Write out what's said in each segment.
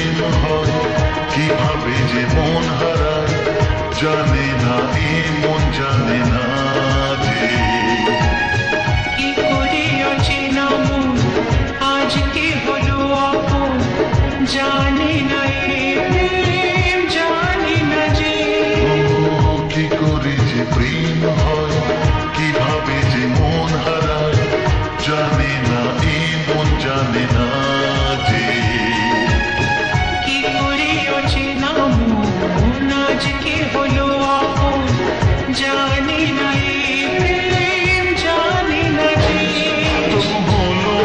প্রেম হয় কিভাবে যে মন হারায় জানে না এ মন জানে না যে কি করে অচেনা মন আজকে হলো আপন জানে না এ প্রেম জানে না যে কি করে যে প্রেম হয় কিভাবে যে মন হারায় জানে না এ মন জানে না যে কি করে অচেনা মন আজকে হলো আপন জানে না এ প্রেম জানে না যে তবু হলো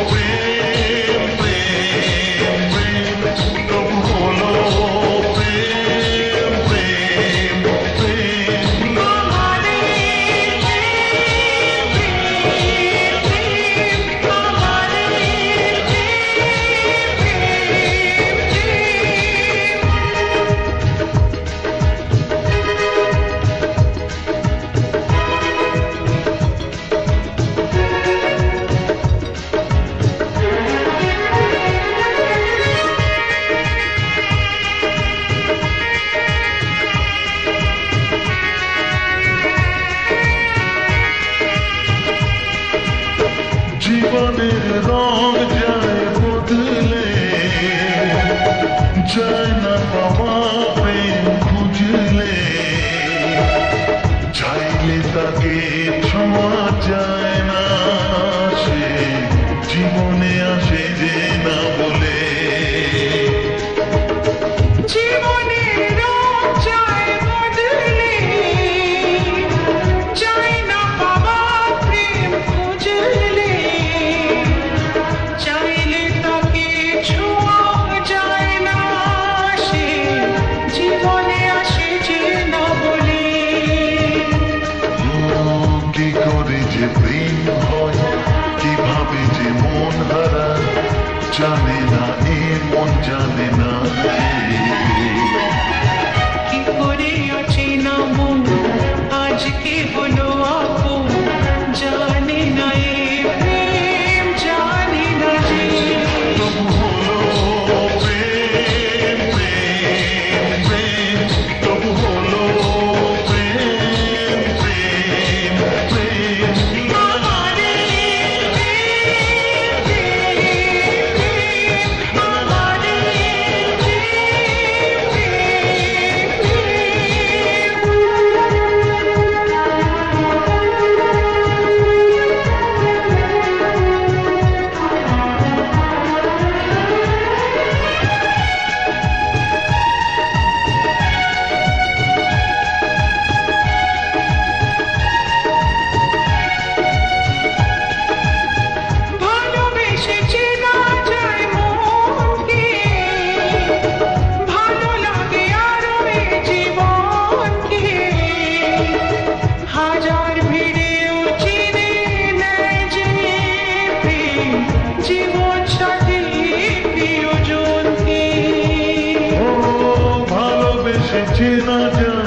প্রেম প্রেম প্রেম তবু হলো প্রেম প্রেম প্রেম আমাদের প্রেম আমাদের জীবনের রং যায় বদলে যায় না পাওয়া প্রেম খুঁজলে চাইলে তাকে ছোঁয়া যায় না সে জীবনে আসে যে না বলে জীবনের রং যায় বদলে যায় না পাওয়া প্রেম খুঁজলে চাইলে তাকে ছোঁয়া যায় না সে জীবনে আসে যে না বলে কি করে যে প্রেম হয় কিভাবে যে মন হারায় জানে না এ মন জানে না কি করে অচেনা মন আজকে হলো আপন জানে না এ প্রেম জানে না যে তবু হলো প্রেম প্রেম প্রেম তবু হলো প্রেম প্রেম প্রেম আমাদের প্রেম আমাদের ভালোবেসে চেনা যায় মনকে ভালো লাগে আরো এ জীবনকে হাজার ভিড়েও চিনে নেয় যে প্রেম জীবন সাথী প্রিয়জনকে ও ভালোবেসে চেনা যায়